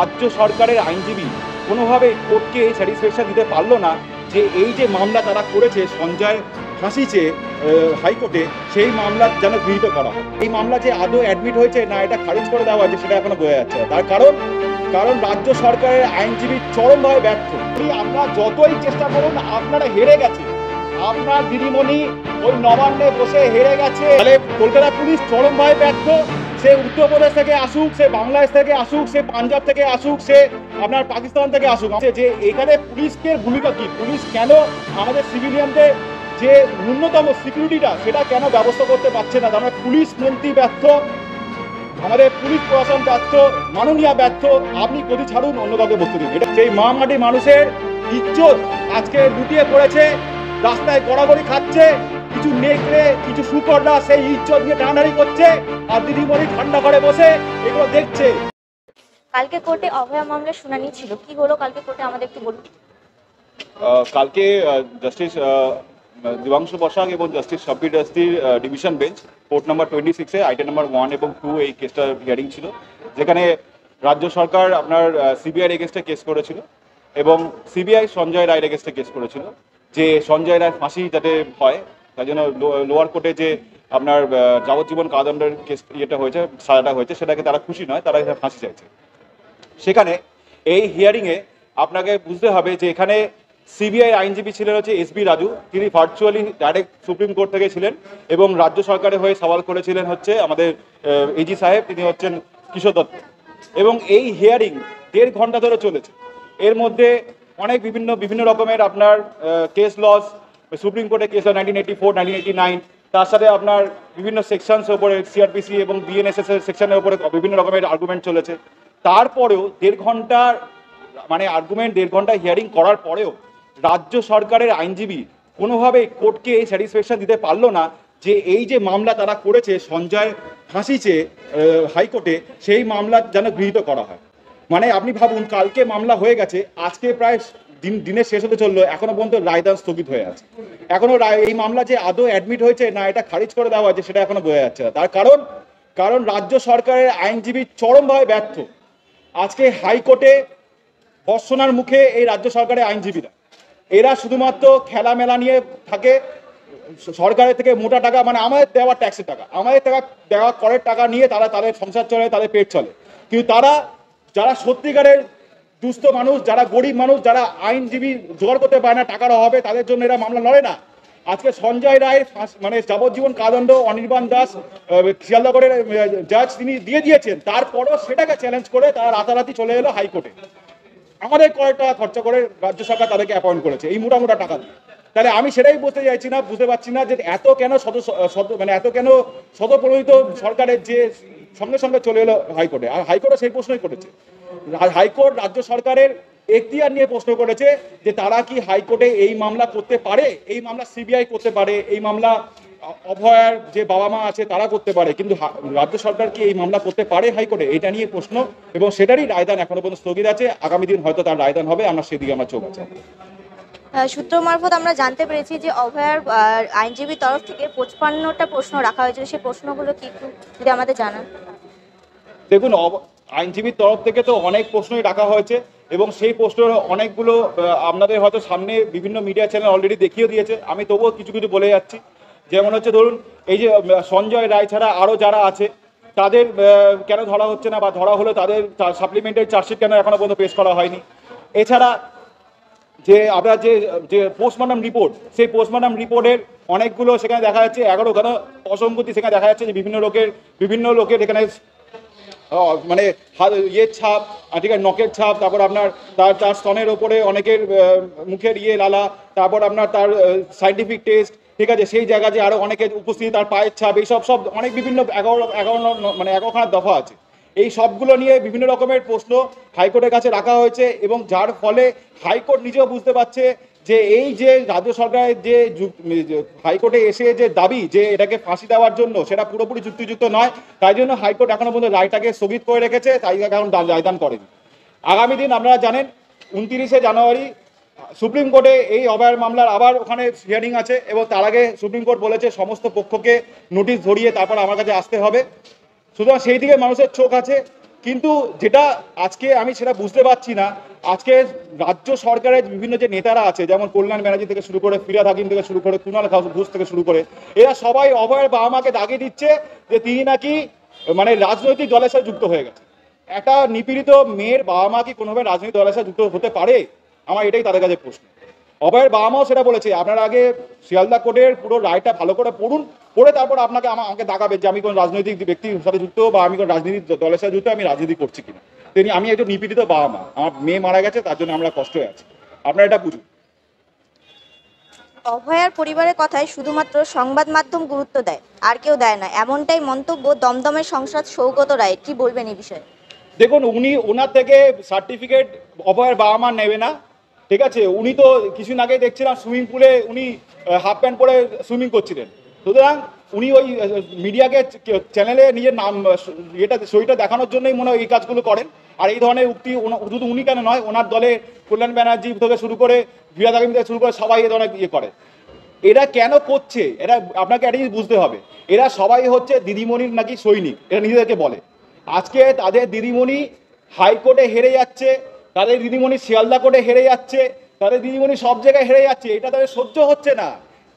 রাজ্য সরকারের আইনজীবী কোনোভাবে কোর্টকে স্যাটিসফ্যাকশন দিতে পারলো না যে এই যে মামলা তারা করেছে সঞ্জয় ফাঁসি চেয়ে হাইকোর্টে, সেই মামলা যেন গৃহীত করা হয়। এই মামলা যে আদৌ অ্যাডমিট হয়েছে না এটা খারিজ করে দেওয়া হয়েছে সেটা এখনো বোঝা যাচ্ছে না। তার কারণ রাজ্য সরকারের আইনজীবী চরমভাবে ব্যর্থ। আপনারা যতই চেষ্টা করুন আপনারা হেরে গেছে। আপনার দিদিমণি ওই নবান্নে বসে হেরে গেছে। তাহলে কলকাতা পুলিশ চরমভাবে ব্যর্থ। সে উত্তরপ্রদেশ থেকে আসুক, সে বাংলাদেশ থেকে আসুক, সে পাঞ্জাব থেকে আসুক, সে আপনার পাকিস্তান থেকে আসুক, যে এখানে পুলিশের ভূমিকা কি, পুলিশ কেন আমাদের সিভিলিয়ানদের যে ন্যূনতম সিকিউরিটিটা সেটা কেন ব্যবস্থা করতে পারছে না? তার পুলিশ মন্ত্রী ব্যর্থ, আমাদের পুলিশ প্রশাসন ব্যর্থ, মাননীয় ব্যর্থ। আপনি গদি ছাড়ুন, অন্য কাউকে বসতে দিন। এটা সেই মহামাটি মানুষের ইজ্জত আজকে লুটিয়ে পড়েছে, রাস্তায় গড়াগড়ি খাচ্ছে। কিছু নেকড়ে, কিছু শুকররা সেই ইজ্জত নিয়ে টানাটানি করছে, আর দিদিমণি ঠান্ডা করে বসে এগুলো দেখছে। কালকে কোর্টে অভয়া মামলার শুনানি ছিল, কি হলো কালকে কোর্টে আমাদের একটু বলুন। কালকে জাস্টিস দিবাংশু বসাক এবং justice Shabbir Dastidar division bench court number 26-এ আইটেম নাম্বার 1 এবং 2 এই কেসটার হিয়ারিং ছিল, যেখানে রাজ্য সরকার আপনার সিবিআই এগেনস্টে কেস করেছিল এবং সিবিআই সঞ্জয় রায়ের এগেনস্টে কেস করেছিল যে সঞ্জয় রায়ের ফাঁসি যাতে হয়, তাই জন্য লোয়ার কোর্টে যে আপনার যাবজ্জীবন কারাদণ্ডের কেস ইয়েটা হয়েছে, সাজাটা হয়েছে, সেটাকে তারা খুশি নয়, তারা ফাঁসি চাইছে। সেখানে এই হিয়ারিংয়ে আপনাকে বুঝতে হবে যে এখানে সিবিআই আইনজীবী ছিলেন হচ্ছে এসবি রাজু, তিনি ভার্চুয়ালি ডাইরেক্ট সুপ্রিম কোর্ট থেকে ছিলেন এবং রাজ্য সরকারের হয়ে সওয়াল করেছিলেন হচ্ছে আমাদের এজি সাহেব, তিনি হচ্ছেন কিশোর দত্ত। এবং এই হিয়ারিং 1.5 ঘন্টা ধরে চলেছে। এর মধ্যে অনেক বিভিন্ন রকমের আপনার কেস লস, সুপ্রিম কোর্টে কেস 1984, 1989, তার সাথে আপনার বিভিন্ন সেকশনস ওপরে সিআরপিসি এবং বিএনএসএস এর সেকশনের ওপরে বিভিন্ন রকমের আর্গুমেন্ট চলেছে। তারপরেও 1.5 ঘন্টার মানে আর্গুমেন্ট 1.5 ঘন্টা হিয়ারিং করার পরেও রাজ্য সরকারের আইনজীবী কোনোভাবে কোর্টকে এই স্যাটিসফ্যাকশন দিতে পারলো না যে এই যে মামলা তারা করেছে সঞ্জয় ফাঁসি চেয়ে হাইকোর্টে, সেই মামলা যেন গৃহীত করা হয়। মানে আপনি ভাবুন, কালকে মামলা হয়ে গেছে, আজকে প্রায় দিনের শেষ হতে চললো, এখনো পর্যন্ত রায়দান স্থগিত হয়ে আছে। এখনো এই মামলা যে আদৌ অ্যাডমিট হয়েছে না এটা খারিজ করে দেওয়া হয়েছে সেটা এখনো বোঝা যাচ্ছে না। তার কারণ রাজ্য সরকারের আইনজীবী চরমভাবে ব্যর্থ। আজকে হাইকোর্টে বর্ষনার মুখে এই রাজ্য সরকারের আইনজীবীরা, এরা শুধুমাত্র খেলামেলা নিয়ে থাকে। সরকারের থেকে মোটা টাকা, মানে আমাদের দেওয়া ট্যাক্সের টাকা, আমাদের টাকা দেওয়া করের টাকা নিয়ে তারা তাদের সংসার চলে, তাদের পেট চলে। কিন্তু তারা যারা সত্যিকারের দুস্থ মানুষ, যারা গরিব মানুষ, যারা আইনজীবী জোগাড় করতে পারে না টাকার অভাবে, তাদের জন্য এরা মামলা লড়ে না। আজকে সঞ্জয় রায়ের মানে যাবজ্জীবন কারাদণ্ড অনির্বাণ দাস শিয়ালদহের জাজ তিনি দিয়ে দিয়েছেন, তারপরও সেটাকে চ্যালেঞ্জ করে তারা রাতারাতি চলে এলো হাইকোর্টে। আমাদের কয়েক টাকা খরচা করে রাজ্য সরকার তাদেরকে অ্যাপয়েন্ট করেছে এই মোটা টাকা দিয়ে। তাহলে আমি সেটাই বুঝতে পারছি না যে এত কেন শতপ্রণোদিত সরকারের যে সঙ্গে সঙ্গে চলে এলো হাইকোর্টে। আর হাইকোর্টে সেই প্রশ্নই করেছে। হাইকোর্ট রাজ্য সরকারের এখতিয়ার নিয়ে প্রশ্ন করেছে যে তারা কি হাইকোর্টে এই মামলা করতে পারে, এই মামলা সিবিআই করতে পারে, এই মামলা অভয়ার যে বাবা মা আছে তারা করতে পারে, কিন্তু রাজ্য সরকার কি এই মামলা করতে পারে হাইকোর্টে, এটা নিয়ে প্রশ্ন। এবং সেটারই রায়দান এখনো পর্যন্ত স্থগিত আছে। আগামী দিন হয়তো তার রায়দান হবে, আমরা সেদিকে আমার চোখ আছে। সূত্র মারফত আমরা জানতে পেরেছি যে অভয়ার আইনজীবীর তরফ থেকে 55টা প্রশ্ন রাখা হয়েছিল, সেই প্রশ্নগুলো কি একটু যদি আমাদের জানান। দেখুন, আইনজীবীর তরফ থেকে তো অনেক প্রশ্নই রাখা হয়েছে এবং সেই প্রশ্নের অনেকগুলো আপনাদের হয়তো সামনে বিভিন্ন মিডিয়া চ্যানেল অলরেডি দেখিয়ে দিয়েছে। আমি তবুও কিছু বলে যাচ্ছি। যেমন হচ্ছে ধরুন, এই যে সঞ্জয় রায় ছাড়া আরও যারা আছে তাদের কেন ধরা হচ্ছে না, বা ধরা হলে তাদের সাপ্লিমেন্টারি চার্জশিট কেন এখনো পর্যন্ত পেশ করা হয়নি। এছাড়া যে আপনার যে পোস্টমর্টম রিপোর্ট, সেই পোস্টমর্টম রিপোর্টের অনেকগুলো সেখানে দেখা যাচ্ছে 11 অসঙ্গতি সেখানে দেখা যাচ্ছে যে বিভিন্ন লোকের এখানে মানে ইয়ের ছাপ, ঠিক আছে, নখের ছাপ, তারপর আপনার তার স্তনের ওপরে অনেকের মুখের লালা, তারপর আপনার তার সাইন্টিফিক টেস্ট, ঠিক আছে, সেই জায়গা যে আরও অনেকের উপস্থিতি, তার পায়ের ছাপ, এই সব অনেক বিভিন্ন 11খানা দফা আছে। এই সবগুলো নিয়ে বিভিন্ন রকমের প্রশ্ন হাইকোর্টের কাছে রাখা হয়েছে এবং যার ফলে হাইকোর্ট নিজেও বুঝতে পারছে যে এই যে রাজ্য সরকারের যে হাইকোর্টে এসে যে দাবি যে এটাকে ফাঁসি দেওয়ার জন্য, সেটা পুরোপুরি যুক্তিযুক্ত নয়। তাই জন্য হাইকোর্ট এখনো পর্যন্ত রায়টাকে স্থগিত করে রেখেছে, তাই এখন রায়দান করেনি। আগামী দিন আপনারা জানেন 29শে জানুয়ারি সুপ্রিম কোর্টে এই অভয়ার মামলার আবার ওখানে হিয়ারিং আছে এবং তার আগে সুপ্রিম কোর্ট বলেছে সমস্ত পক্ষকে নোটিশ ধরিয়ে তারপর আমার কাছে আসতে হবে। সুতরাং সেই দিকে মানুষের চোখ আছে। কিন্তু যেটা আজকে আমি সেটা বুঝতে পারছি না, আজকে রাজ্য সরকারের বিভিন্ন যে নেতারা আছে, যেমন কল্যাণ ব্যানার্জি থেকে শুরু করে ফিরহাদ হাকিম থেকে শুরু করে কুণাল ঘোষ থেকে শুরু করে, এরা সবাই অভয়ের বাবা মাকে দাগিয়ে দিচ্ছে যে তিনি নাকি মানে রাজনৈতিক দলের সাথে যুক্ত হয়ে গেছে। একটা নিপীড়িত মেয়ের বাবা মা কি কোনোভাবে রাজনৈতিক দলের সাথে যুক্ত হতে পারে? আমার এটাই তাদের কাছে প্রশ্ন। অভয়ের বাবা মাও সেটা বলেছে, আপনারা আগে শিয়ালদা কোর্টের পুরো রায়টা ভালো করে পড়ুন, পড়ে তারপর আমাকে দাগাবেন যে আমি কোনো রাজনৈতিক ব্যক্তির সাথে যুক্ত বা আমি কোনো রাজনীতিক দলের সাথে যুক্ত, আমি রাজনীতি করছি কিনা। আমি একজন নিপীড়িত বাবা মা, আমার মেয়ে মারা গেছে, তার জন্য আমরা কষ্ট হয়ে আছি, আপনারা এটা বুঝুন। অভয়ার পরিবারের কথায় শুধুমাত্র সংবাদ মাধ্যম গুরুত্ব দেয়, আর কেউ দেয় না, এমনটাই মন্তব্য দমদমের সংসদ সৌগত রায়ের। কি বলবেন এই বিষয়ে? দেখুন, ওনার থেকে সার্টিফিকেট অভয়ের বাবা মা নেবে না, ঠিক আছে? উনি তো কিছুদিন আগে দেখছিলাম সুইমিং পুলে উনি হাফ প্যান্ট পরে সুইমিং করছিলেন। সুতরাং উনি ওই মিডিয়াকে চ্যানেলে নিজের নাম শরীরটা দেখানোর জন্যই মনে হয় এই কাজগুলো করেন। আর এই ধরনের উক্তি শুধু উনি কেন নয়, ওনার দলে কল্যাণ ব্যানার্জি থেকে শুরু করে ফিরহাদ হাকিম থেকে শুরু করে সবাই এই ধরনের করে। এরা কেন করছে, এরা আপনাকে একটা জিনিস বুঝতে হবে, এরা সবাই হচ্ছে দিদিমণির নাকি সৈনিক, এরা নিজেদেরকে বলে। আজকে তাদের দিদিমণি হাইকোর্টে হেরে যাচ্ছে, তাদের দিদিমণি শিয়ালদা কোর্টে হেরে যাচ্ছে, তাদের দিদিমণি সব জায়গায় হেরে যাচ্ছে, এটা তাদের সহ্য হচ্ছে না,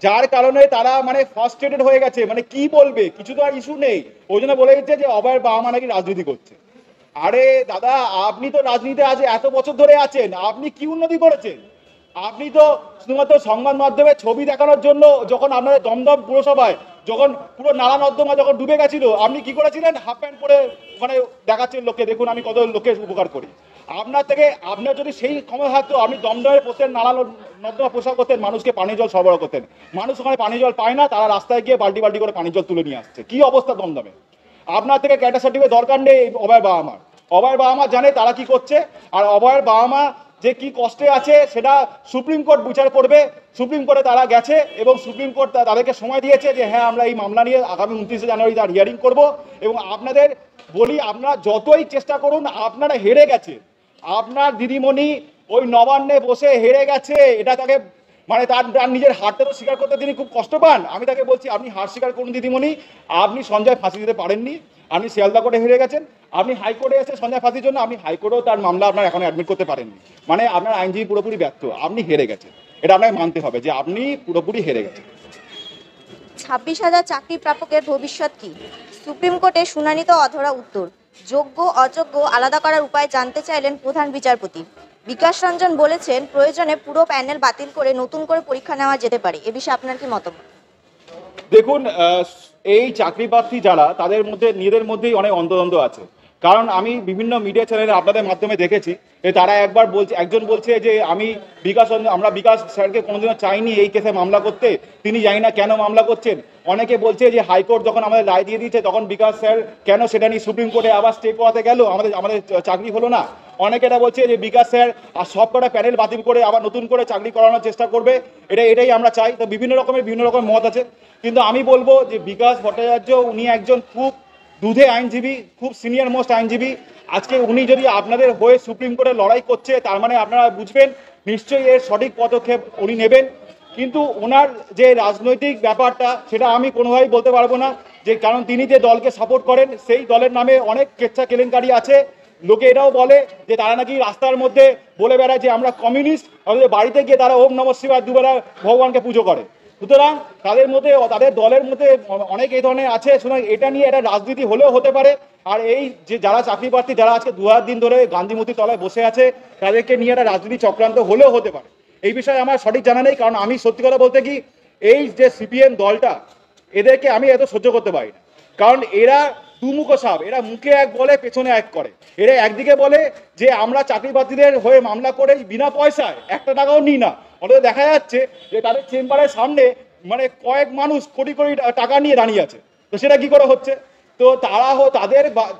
যার কারণে তারা মানে ফ্রাস্ট্রেটেড হয়ে গেছে। মানে কি বলবে, কিছু তো আর ইস্যু নেই, ওই জন্য বলে দিচ্ছে যে অভয়ের বাবা মা নাকি রাজনীতি করছে। আরে দাদা, আপনি তো রাজনীতিতে আজ এত বছর ধরে আছেন, আপনি কি উন্নতি করেছেন? আপনি তো শুধুমাত্র সংবাদ মাধ্যমে ছবি দেখানোর জন্য, যখন আপনাদের দমদম পুরসভায় যখন পুরো নালা নর্দমা যখন ডুবে গেছিল, আপনি কি করেছিলেন? হাফ প্যান্ট পরে মানে দেখাচ্ছেন লোককে, দেখুন আমি কত লোকের উপকার করি। আপনার যদি সেই ক্ষমতা থাকতো, আপনি দমদমের প্রত্যেক নালা নর্দমা প্রসার করতেন, মানুষকে পানীয় জল সরবরাহ করতেন। মানুষ ওখানে পানীয় জল পায় না, তারা রাস্তায় গিয়ে বাল্টি বাল্টি করে পানীয় জল তুলে নিয়ে আসছে। কি অবস্থা দমদমে! আপনার থেকে ক্যাডার সার্টিফিকেট দরকার নেই অভয়ের বাবা মার। অভয়ের বাবা মা জানে তারা কি করছে, আর অভয়ের বাবা মা যে কি কষ্টে আছে সেটা সুপ্রিম কোর্ট বিচার করবে। সুপ্রিম কোর্টে তারা গেছে এবং সুপ্রিম কোর্ট তাদেরকে সময় দিয়েছে যে হ্যাঁ, আমরা এই মামলা নিয়ে আগামী 29শে জানুয়ারি তার হিয়ারিং করব। এবং আপনাদের বলি, আপনারা যতই চেষ্টা করুন, আপনারা হেরে গেছে। আপনার দিদিমণি ওই নবান্নে বসে হেরে গেছে, এটা তাকে মানে তার নিজের হারটা তো স্বীকার করতে তিনি খুব কষ্ট পান। আমি তাকে বলছি, আপনি হার স্বীকার করুন দিদিমণি, আপনি সঞ্জয় ফাঁসি দিতে পারেননি, আপনি শিয়ালদা কোর্টে হেরে গেছেন, আপনি হাইকোর্টে এসে সঞ্জয় ফাঁসির জন্য আপনি হাইকোর্টেও তার মামলা আপনার এখন অ্যাডমিট করতে পারেননি। মানে আপনার আইনজীবী পুরোপুরি ব্যর্থ, আপনি হেরে গেছেন, এটা আপনাকে মানতে হবে যে আপনি পুরোপুরি হেরে গেছেন। 26,000 চাকরি প্রাপকের ভবিষ্যৎ কি? সুপ্রিম কোর্টে শুনানিতে অধরা উত্তর। যোগ্য অযোগ্য আলাদা করার উপায় জানতে চাইলেন প্রধান বিচারপতি। বিকাশ রঞ্জন বলেছেন, প্রয়োজনে পুরো প্যানেল বাতিল করে নতুন করে পরীক্ষা নেওয়া যেতে পারে। এ বিষয়ে আপনার কি মতামত? দেখুন, এই চাকরি প্রার্থী যারা, তাদের মধ্যে নিজেদের মধ্যেই অনেক অন্তদ্বন্দ্ব আছে। কারণ আমি বিভিন্ন মিডিয়া চ্যানেলে আপনাদের মাধ্যমে দেখেছি যে তারা একজন বলছে যে আমরা বিকাশ স্যারকে কোনোদিনও চাইনি এই কেসে মামলা করতে, তিনি জানি না কেন মামলা করছেন। অনেকে বলছে যে হাইকোর্ট যখন আমাদের রায় দিয়ে দিয়েছে, তখন বিকাশ স্যার কেন সেটা নিয়ে সুপ্রিম কোর্টে আবার স্টে করাতে গেল, আমাদের চাকরি হলো না। অনেকে এটা বলছে যে বিকাশ স্যার আর সব কটা প্যানেল বাতিল করে আবার নতুন করে চাকরি করানোর চেষ্টা করবে, এটাই আমরা চাই। তো বিভিন্ন রকমের মত আছে, কিন্তু আমি বলবো যে বিকাশ ভট্টাচার্য উনি একজন খুব দুধে আইনজীবী, খুব সিনিয়র মোস্ট আইনজীবী। আজকে উনি যদি আপনাদের হয়ে সুপ্রিম কোর্টে লড়াই করছে, তার মানে আপনারা বুঝবেন নিশ্চয়ই এর সঠিক পদক্ষেপ উনি নেবেন। কিন্তু ওনার যে রাজনৈতিক ব্যাপারটা, সেটা আমি কোনোভাবেই বলতে পারবো না, যে কারণ তিনি যে দলকে সাপোর্ট করেন, সেই দলের নামে অনেক কেচ্ছা কেলেঙ্কারি আছে। লোকে এটাও বলে যে তারা নাকি রাস্তার মধ্যে বলে বেড়ায় যে আমরা কমিউনিস্ট, অথচ বাড়িতে গিয়ে তারা ওম নমঃ শিবায় দুবেলা ভগবানকে পুজো করে। সুতরাং তাদের দলের মধ্যে অনেক এই ধরনের আছে। সুতরাং এটা নিয়ে একটা রাজনীতি হলেও হতে পারে। আর এই যে যারা চাকরি প্রার্থী, যারা আজকে 2 দিন ধরে গান্ধী মূর্তির তলায় বসে আছে, তাদেরকে নিয়ে একটা রাজনীতি চক্রান্ত হলেও হতে পারে। এই বিষয়ে আমার সঠিক জানা নেই, কারণ আমি সত্যি কথা বলতে কি, এই যে সিপিএম দলটা, এদেরকে আমি এত সহ্য করতে পারি না। কারণ এরা দুমুখো সাপ, এরা মুখে এক বলে পেছনে এক করে। এরা একদিকে বলে যে আমরা চাকরি প্রার্থীদের হয়ে মামলা করে বিনা পয়সায় 1 টাকাও নিই না, অথচ দেখা যাচ্ছে যে তাদের চেম্বারের সামনে মানে কয়েক মানুষ কোটি কোটি টাকা নিয়ে দাঁড়িয়ে আছে। তো সেটা কি করে হচ্ছে? তো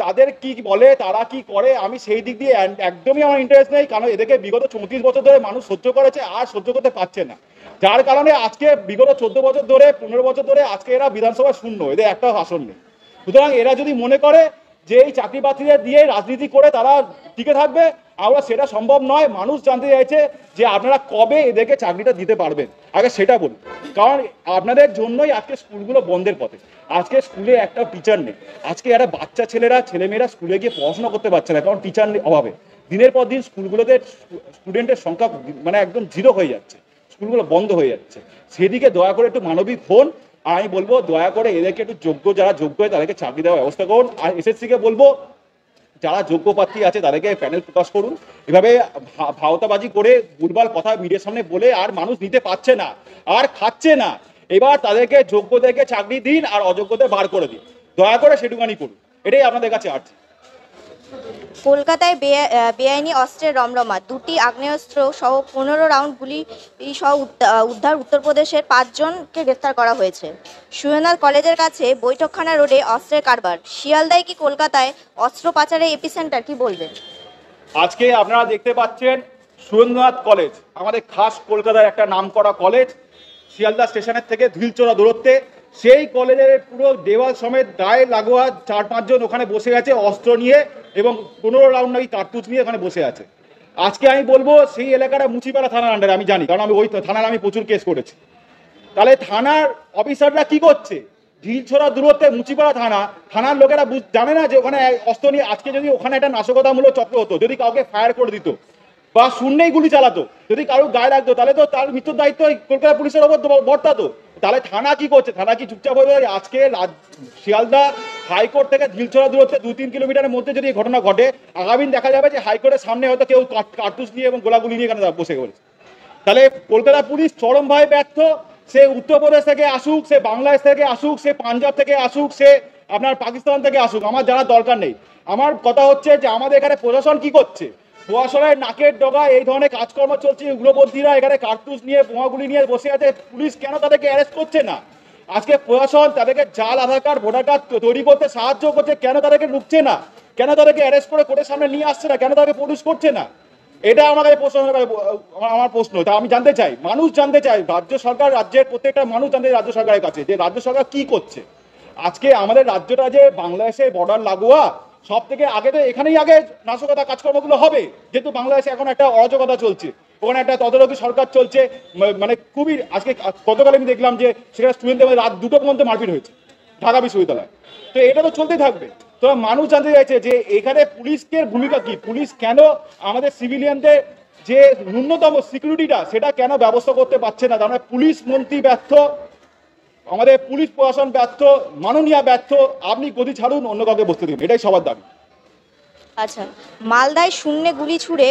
তাদের কি বলে, তারা কি করে, আমি সেই দিক দিয়ে একদমই আমার ইন্টারেস্ট নেই। কারণ এদেরকে বিগত 34 বছর ধরে মানুষ সহ্য করেছে, আর সহ্য করতে পারছে না। যার কারণে আজকে বিগত 14 বছর ধরে 15 বছর ধরে আজকে এরা বিধানসভা শূন্য, এদের একটা আসন নেই। সুতরাং এরা যদি মনে করে যে এই চাকরি বাকরিদের দিয়ে রাজনীতি করে তারা টিকে থাকবে, আমরা সেটা সম্ভব নয়। মানুষ জানতে চাইছে যে আপনারা কবে এদেরকে চাকরিটা দিতে পারবেন, আগে সেটা বলুন। কারণ আপনাদের জন্যই আজকে স্কুলগুলো বন্ধের পথে। আজকে স্কুলে একটা টিচার নেই, আজকে একটা বাচ্চা ছেলেমেয়েরা স্কুলে গিয়ে পড়াশোনা করতে পারছে না, কারণ টিচার অভাবে। দিনের পর দিন স্কুলগুলোতে স্টুডেন্টের সংখ্যা মানে একদম জিরো হয়ে যাচ্ছে, স্কুলগুলো বন্ধ হয়ে যাচ্ছে। সেদিকে দয়া করে একটু মানবিক হন। আর আমি বলবো দয়া করে এদেরকে একটু যারা যোগ্য হয় তাদেরকে চাকরি দেওয়ার ব্যবস্থা করুন। আর এসএসসিকে বলবো যারা যোগ্য প্রার্থী আছে তাদেরকে প্যানেল প্রকাশ করুন। এভাবে ভাওতাবাজি করে ভুলভাল কথা মিডিয়ার সামনে বলে আর মানুষ নিতে পারছে না, আর খাচ্ছে না। এবার তাদেরকে যোগ্যদেরকে চাকরি দিন আর অযোগ্যদের বার করে দিন, দয়া করে সেটুকানি করুন, এটাই আপনাদের কাছে আর্জি। কলকাতায় বেআইনি অস্ত্রের রমরমা, 2টি আগ্নেয়াস্ত্র সহ 15 রাউন্ড গুলি সহ উদ্ধার। উত্তরপ্রদেশের 5 জনকে গ্রেফতার করা হয়েছে। সুরেন্দ্রনাথ কলেজের কাছে বৈঠকখানা রোডে অস্ত্রের কারবার। শিয়ালদায় কি কলকাতায় অস্ত্র পাচারের এপিসেন্টার, কি বলবেন? আজকে আপনারা দেখতে পাচ্ছেন সুরেন্দ্রনাথ কলেজ আমাদের খাস কলকাতার একটা নামকরা কলেজ, শিয়ালদা স্টেশনের থেকে ঢিলচোরা দূরত্বে। সেই কলেজের পুরো দেওয়াল সমেত গায়ে লাগোয়া 4-5 জন ওখানে বসে আছে অস্ত্র নিয়ে, এবং 15 রাউন্ড নাকি কার্তুজ নিয়ে ওখানে বসে আছে। আজকে আমি বলবো সেই এলাকাটা মুচিপাড়া থানার আন্ডারে, আমি জানি, কারণ আমি ওই থানার আমি প্রচুর কেস করেছি। তাহলে থানার অফিসাররা কি করছে? ঢিলছোড়া দূরত্বে মুচিপাড়া থানার লোকেরা জানে না যে ওখানে অস্ত্র নিয়ে, আজকে যদি ওখানে একটা নাশকতামূলক চক্র হতো, যদি কাউকে ফায়ার করে দিত বা শূন্যেই গুলি চালাতো, যদি কারোর গায়ে লাগতো, তাহলে তো তার মৃত্যুর দায়িত্ব কলকাতা পুলিশের ওপর বর্তাতো। তাহলে থানা কি করছে? থানা কি চুপচাপ হয়ে যায়? আজকে শিয়ালদা হাইকোর্ট থেকে ঢিলছোড়া দূরত্বে 2-3 কিলোমিটারের মধ্যে যদি এই ঘটনা ঘটে, আগামী দিন দেখা যাবে যে হাইকোর্টের সামনে হয়তো কেউ কার্তুজ নিয়ে এবং গোলাগুলি নিয়ে এখানে বসে গেছে। তাহলে কলকাতা পুলিশ চরমভাবে ব্যর্থ। সে উত্তরপ্রদেশ থেকে আসুক, সে বাংলাদেশ থেকে আসুক, সে পাঞ্জাব থেকে আসুক, সে আপনার পাকিস্তান থেকে আসুক, আমার জানার দরকার নেই। আমার কথা হচ্ছে যে আমাদের এখানে প্রশাসন কি করছে? প্রশাসনের নাকের ডগায় এই ধরনের কাজকর্ম চলছে। উগ্রপন্থীরা এখানে কার্তুজ নিয়ে বোমাগুলি নিয়ে বসে আছে, পুলিশ কেন তাদেরকে অ্যারেস্ট করছে না? আজকে প্রশাসন তাদেরকে জাল আধার কার্ড, ভোটার কার্ড তৈরি করতে সাহায্য করছে, কেন তাদেরকে রুখছে না? কেন তাদেরকে অ্যারেস্ট করে কোর্টের সামনে নিয়ে আসছে না? কেন তাদেরকে প্রডিউস করছে না? এটা আমাদের প্রশ্ন, আমার প্রশ্ন। তা আমি জানতে চাই, মানুষ জানতে চাই, রাজ্য সরকার, রাজ্যের প্রত্যেকটা মানুষ জানতে চাই রাজ্য সরকারের কাছে যে রাজ্য সরকার কি করছে। আজকে আমাদের রাজ্যটা যে বাংলাদেশের বর্ডার লাগোয়া, সব থেকে আগে তো এখানেই আগে নাশকতা কাজকর্মগুলো হবে, যেহেতু বাংলাদেশে এখন একটা অরাজকতা চলছে, ওখানে একটা তদারকি সরকার চলছে। মানে খুবই আজকে গতকাল আমি দেখলাম যে সেখানে স্টুডেন্টদের রাত 2টো পর্যন্ত মারপিট হয়েছে ঢাকা বিশ্ববিদ্যালয়। তো এটা তো চলতেই থাকবে। তো মানুষ জানতে চাইছে যে এখানে পুলিশের ভূমিকা কি, পুলিশ কেন আমাদের সিভিলিয়ানদের যে ন্যূনতম সিকিউরিটিটা সেটা কেন ব্যবস্থা করতে পারছে না? তার মানে পুলিশ মন্ত্রী ব্যর্থ, আমাদের পুলিশ প্রশাসন ব্যর্থ, মাননীয় ব্যর্থ। আপনি গদি ছাড়ুন, অন্য কাউকে বসতে দিন, এটাই সবার দাবি। আচ্ছা, মালদায় শূন্যে গুলি ছুড়ে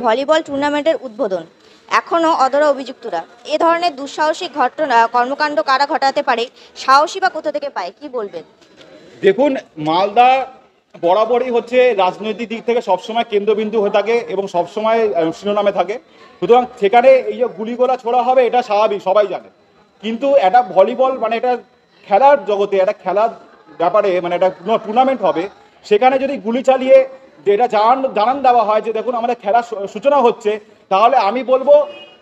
ভলিবল টুর্নামেন্টের উদ্বোধন, এখনও অধরা অভিযুক্তরা। এ ধরনের দুঃসাহসিক কর্মকাণ্ড কারা ঘটাতে পারে? সাহসী বা কোথা থেকে পায়, কি বলবেন? দেখুন, মালদা বরাবরই হচ্ছে রাজনৈতিক দিক থেকে সবসময় কেন্দ্রবিন্দু হয়ে থাকে এবং সবসময় শিরোনামে থাকে। সুতরাং সেখানে এই যে গুলিগোলা ছোড়া হবে এটা স্বাভাবিক, সবাই জানে। কিন্তু একটা ভলিবল মানে এটা খেলার জগতে, একটা খেলার ব্যাপারে, মানে একটা টুর্নামেন্ট হবে, সেখানে যদি গুলি চালিয়ে যেটা জানান দেওয়া হয় যে দেখুন আমাদের খেলার সূচনা হচ্ছে, তাহলে আমি বলবো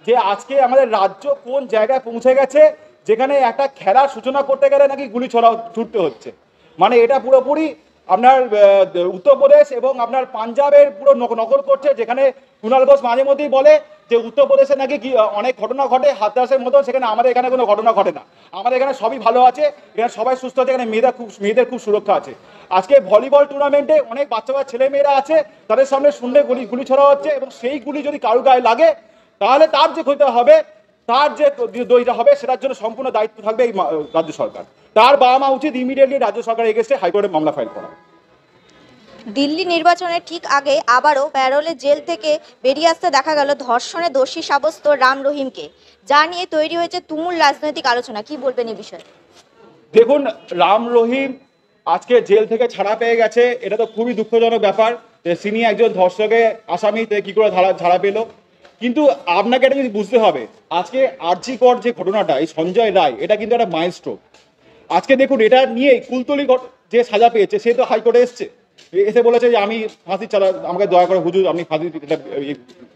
যে আজকে আমাদের রাজ্য কোন জায়গায় পৌঁছে গেছে, যেখানে একটা খেলার সূচনা করতে গেলে নাকি গুলি ছুটতে হচ্ছে। মানে এটা পুরোপুরি আপনার উত্তরপ্রদেশ এবং আপনার পাঞ্জাবের পুরো নকল করছে, যেখানে কুণাল ঘোষ মাঝে মধ্যেই বলে যে উত্তরপ্রদেশে নাকি অনেক ঘটনা ঘটে হাতরাসের মতো, সেখানে আমাদের এখানে কোনো ঘটনা ঘটে না। আমাদের এখানে সবই ভালো আছে, এখানে সবাই সুস্থ আছে, এখানে মেয়েদের খুব সুরক্ষা আছে। আজকে ভলিবল টুর্নামেন্টে অনেক বাচ্চা ছেলে মেয়েরা আছে, তাদের সামনে শুনলে গুলি ছড়া হচ্ছে, এবং সেই গুলি যদি কারো গায়ে লাগে তাহলে তার যে ক্ষতি হবে, তার যে দইটা হবে, সেটার জন্য সম্পূর্ণ দায়িত্ব থাকবে এই রাজ্য সরকার। তার বাবা মা উচিত ইমিডিয়েটলি রাজ্য সরকারের এগেইনস্টে হাইকোর্টে মামলা ফাইল করা। দিল্লি নির্বাচনের ঠিক আগে আবারও প্যারোলে জেল থেকে বেরিয়ে আসতে দেখা গেল ধর্ষণে দোষী সাব্যস্ত রাম রহিমকে, যা নিয়ে তৈরি হয়েছে তুমুল রাজনৈতিক আলোচনা। কি বলবেন এই বিষয়ে? দেখুন, রাম রহিম আজকে জেল থেকে ছাড়া পেয়ে গেছে, এটা তো খুবই দুঃখজনক ব্যাপার যে তিনি একজন ধর্ষকে আসামিতে কি করে ছাড়া পেল। কিন্তু আপনাকে এটা যদি বুঝতে হবে, আজকে আরজিকর যে ঘটনাটা, এই সঞ্জয় রায়, এটা কিন্তু একটা মাইলস্টোন। আজকে দেখুন, এটা নিয়ে কুলতলি যে সাজা পেয়েছে, সে তো হাইকোর্টে এসে বলেছে যে আমি ফাঁসি আমাকে দয়া করে হুজুর আপনি ফাঁসি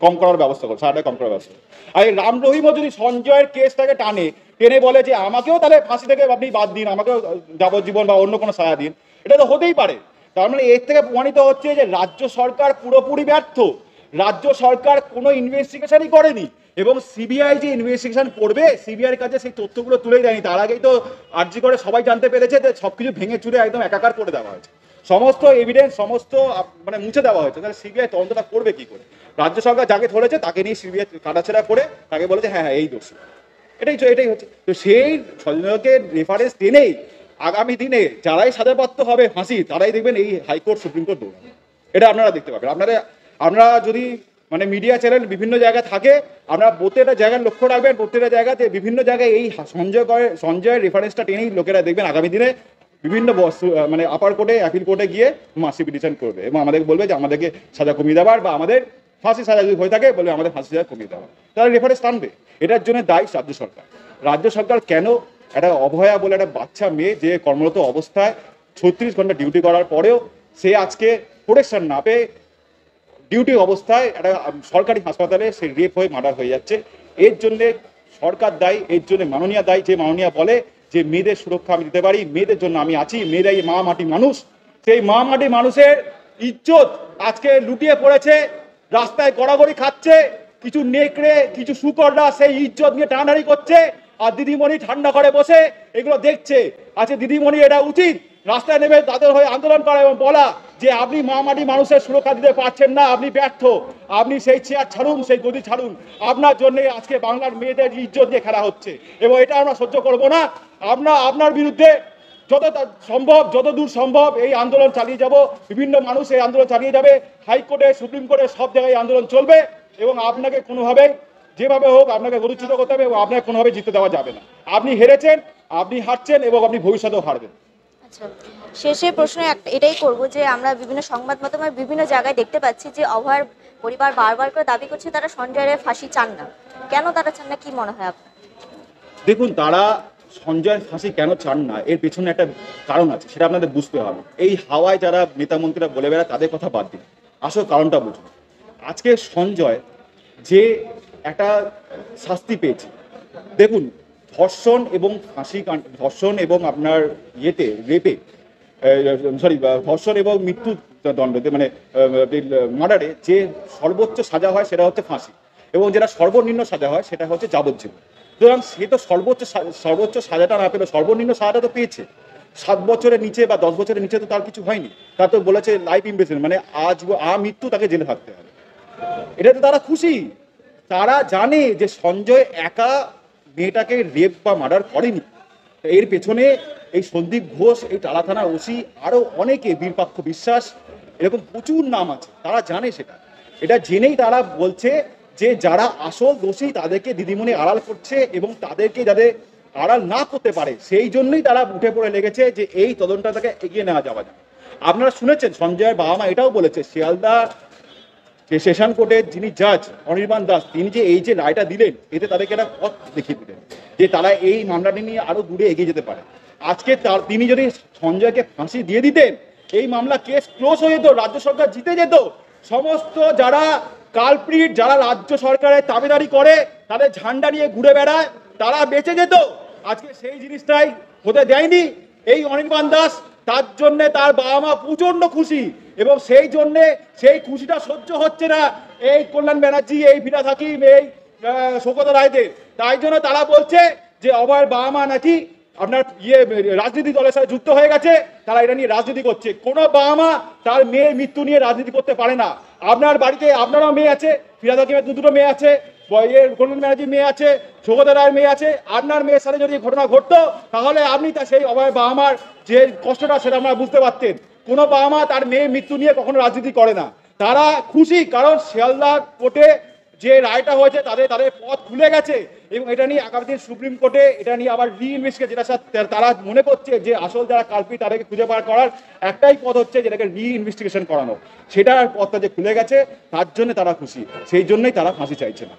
কম করার ব্যবস্থা করুন, সাজাটা কম করার ব্যবস্থা। আর এই রাম রহিমও যদি সঞ্জয়ের কেসটাকে টেনে বলে যে আমাকেও তাহলে ফাঁসি থেকে আপনি বাদ দিন, আমাকেও যাবজ্জীবন বা অন্য কোনো সাজা দিন, এটা তো হতেই পারে। তার মানে এর থেকে প্রমাণিত হচ্ছে যে রাজ্য সরকার পুরোপুরি ব্যর্থ। রাজ্য সরকার কোনো ইনভেস্টিগেশনই করেনি, এবং সিবিআই যে ইনভেস্টিগেশন করবে সিবিআইয়ের কাছে সেই তথ্যগুলো তুলে দেয়নি। তার আগেই তো আর্জি করে সবাই জানতে পেরেছে যে সব কিছু ভেঙে চুরে একদম একাকার করে দেওয়া হয়েছে, সমস্ত এভিডেন্স সমস্ত মানে মুছে দেওয়া হয়েছে। তাহলে সিবিআই তদন্তটা করবে কি করে? রাজ্য সরকার যাকে ধরেছে তাকে নিয়ে সিবিআই কাটাছেড়া করে তাকে বলেছে হ্যাঁ হ্যাঁ এই দোষী। এটাই হচ্ছে। তো সেই সঞ্জয়কে রেফারেন্স টেনেই আগামী দিনে যারাই সাজাপ্রাপ্ত হবে ফাঁসি, তারাই দেখবেন এই হাইকোর্ট সুপ্রিম কোর্ট দৌড়াবে। এটা আপনারা দেখতে পাবেন। আপনারা যদি মানে মিডিয়া চ্যানেল বিভিন্ন জায়গায় থাকে, আপনারা প্রত্যেকটা জায়গায় লক্ষ্য রাখবেন, প্রত্যেকটা জায়গাতে বিভিন্ন জায়গায় এই সঞ্জয়ের রেফারেন্সটা টেনেই লোকেরা দেখবেন আগামী দিনে বিভিন্ন মানে আপার কোর্টে অ্যাপিল কোর্টে গিয়ে মাসি পিটিশন করবে এবং আমাদেরকে বলবে যে আমাদেরকে সাজা কমিয়ে দেওয়ার, বা আমাদের ফাঁসি সাজা যদি হয়ে থাকে বলবে আমাদের ফাঁসি সাজা কমিয়ে দেওয়া। তারা রেফারেন্স টানবে। এটার জন্য দায়ী রাজ্য সরকার। রাজ্য সরকার কেন একটা অভয়া বলে একটা বাচ্চা মেয়ে যে কর্মরত অবস্থায় 36 ঘন্টা ডিউটি করার পরেও সে আজকে প্রোটেকশন না পেয়ে ডিউটি অবস্থায় একটা সরকারি হাসপাতালে সে রেপ হয়ে মার্ডার হয়ে যাচ্ছে, এর জন্যে সরকার দায়ী। এর জন্য মাননীয়া দায়ী, যে মাননীয়া বলে যে মেয়েদের সুরক্ষা আমি দিতে পারি, মেয়েদের জন্য আমি আছি, মেয়েরাই মা মাটি মানুষ। সেই মা মাটি মানুষের ইজ্জত আজকে লুটিয়ে পড়েছে, রাস্তায় গড়াগড়ি খাচ্ছে কিছু নেকড়ে, কিছু শুকররা সেই ইজ্জত নিয়ে টানাটানি করছে, আর দিদিমণি ঠান্ডা করে বসে এগুলো দেখছে। আচ্ছা দিদিমণি, এটা উচিত রাস্তায় নেমে তাদের হয়ে আন্দোলন করা এবং বলা যে আপনি মা মাটি মানুষের সুরক্ষা দিতে পারছেন না, আপনি ব্যর্থ, আপনি সেই চেয়ার ছাড়ুন, সেই গদি ছাড়ুন, আপনার জন্য আজকে বাংলার মেয়েদের ইজ্জত দিয়ে খেলা হচ্ছে এবং এটা আমরা সহ্য করবো না। আপনার বিরুদ্ধে যতদূর সম্ভব এই আন্দোলন চালিয়ে যাব, বিভিন্ন মানুষ এই আন্দোলন চালিয়ে যাবে, হাইকোর্টে সুপ্রিম কোর্টে সব জায়গায় আন্দোলন চলবে এবং আপনাকে কোনোভাবেই যেভাবে হোক আপনাকে গরুচ্যুত করতে হবে এবং আপনাকে কোনোভাবে জিততে দেওয়া যাবে না। আপনি হেরেছেন, আপনি হারছেন এবং আপনি ভবিষ্যতেও হারবেন। আচ্ছা, শেষে প্রশ্ন এটাই করব যে আমরা বিভিন্ন সংবাদ মাধ্যমে বিভিন্ন জায়গায় দেখতে পাচ্ছি যে অভয়ের পরিবার বারবার করে দাবি করছে তারা সঞ্জয়ের ফাঁসি চান না। কেন তারা চান না, কি মনে হয় আপনার? দেখুন, তারা সঞ্জয়ের ফাঁসি কেন চান না এর পেছনে একটা কারণ আছে, সেটা আপনাদের বুঝতে হবে। এই হাওয়ায় যারা নেতা মন্ত্রীরা বলে বেড়ায় তাদের কথা বাদ দিন, আসল কারণটা বুঝুন। আজকে সঞ্জয় যে একটা শাস্তি পেয়েছে, দেখুন ধর্ষণ এবং ধর্ষণ এবং আপনার রেপে ধর্ষণ এবং মৃত্যু দণ্ডতে মানে মার্ডারে যে সর্বোচ্চ সাজা হয় সেটা হচ্ছে ফাঁসি, এবং যেটা সর্বনিম্ন সাজা হয় সেটা হচ্ছে যাবজ্জীবন। সুতরাং সে তো সর্বোচ্চ সাজাটা না পেলে সর্বনিম্ন সাজাটা তো পেয়েছে। 7 বছরের নিচে বা 10 বছরের নিচে তো তার কিছু হয়নি, তার তো বলেছে লাইফ ইমপ্রিজনমেন্ট, মানে মৃত্যু তাকে জেলে থাকতে হবে। এটাতে তারা খুশি। তারা জানে যে সঞ্জয় একা মেয়েটাকে রেপ বা মার্ডার করেনি, এর পেছনে এই সন্দীপ ঘোষ, এই টালা থানার ওসি, আরো অনেকে, বীরপাক্ষ বিশ্বাস, এরকম প্রচুর নাম আছে। তারা জানে এটা জেনেই তারা বলছে যে যারা আসল দোষী তাদেরকে দিদিমণি আড়াল করছে এবং তাদেরকে যাতে আড়াল না করতে পারে সেই জন্যই তারা উঠে পড়ে লেগেছে যে এই তদন্তটাকে এগিয়ে নেওয়া যাওয়া যায়। আপনারা শুনেছেন সঞ্জয়ের বাবা মা এটাও বলেছে, শিয়ালদা সেশন কোর্টের যিনি জাজ অনির্বাণ দাস, তিনি যে এই যে রায়টা দিলেন এতে তাদেরকে একটা পথ দেখিয়ে দিলেন যে তারা এই মামলাটি নিয়ে আরো দূরে এগিয়ে যেতে পারে। আজকে তিনি যদি সঞ্জয়কে ফাঁসি দিয়ে দিতেন, এই মামলা কেস ক্লোজ হয়ে যেত, রাজ্য সরকার জিতে যেত। সমস্ত যারা কালপ্রিট, যারা রাজ্য সরকারের দাবিদারি করে, তাদের ঝান্ডা নিয়ে ঘুরে বেড়ায়, তারা বেঁচে যেত। আজকে সেই জিনিসটাই হতে দেয়নি এই অনির্বাণ দাস, তার জন্যে তার বাবা মা প্রচন্ড খুশি এবং সেই জন্যে সেই খুশিটা সহ্য হচ্ছে না এই কল্যাণ ব্যানার্জি, এই ফিরাদ হাকিম, এই শৌকত রায়দের। তাই জন্য তারা বলছে যে অভয়ের বাবা মা নাকি আপনার রাজনীতি দলের সাথে যুক্ত হয়ে গেছে, তারা এটা নিয়ে রাজনীতি করছে। কোনো বাবা মা তার মেয়ের মৃত্যু নিয়ে রাজনীতি করতে পারে না। আপনার বাড়িতে আপনারও মেয়ে আছে, ফিরাদ হাকিমের দুটো মেয়ে আছে, কল্যাণ ব্যানার্জির মেয়ে আছে, শৌকত রায়ের মেয়ে আছে। আপনার মেয়ের সাথে যদি ঘটনা ঘটতো তাহলে আপনি তা সেই অভয় বাবা মার যে কষ্টটা সেটা আমরা বুঝতে পারতেন। কোনো বাবা মা তার মেয়ের মৃত্যু নিয়ে কখনো রাজনীতি করে না। তারা খুশি কারণ শিয়ালদা কোর্টে যে রায়টা হয়েছে তাদের পথ খুলে গেছে এবং এটা নিয়ে আগামী দিন সুপ্রিম কোর্টে এটা নিয়ে আবার রিইনভেস্টিগেশন, যেটা তারা মনে করছে যে আসল যারা কালপিট তাদেরকে খুঁজে বার করার একটাই পথ হচ্ছে যেটাকে রিইনভেস্টিগেশন করানো, সেটার পথটা যে খুলে গেছে তার জন্য তারা খুশি, সেই জন্যই তারা ফাঁসি চাইছে না।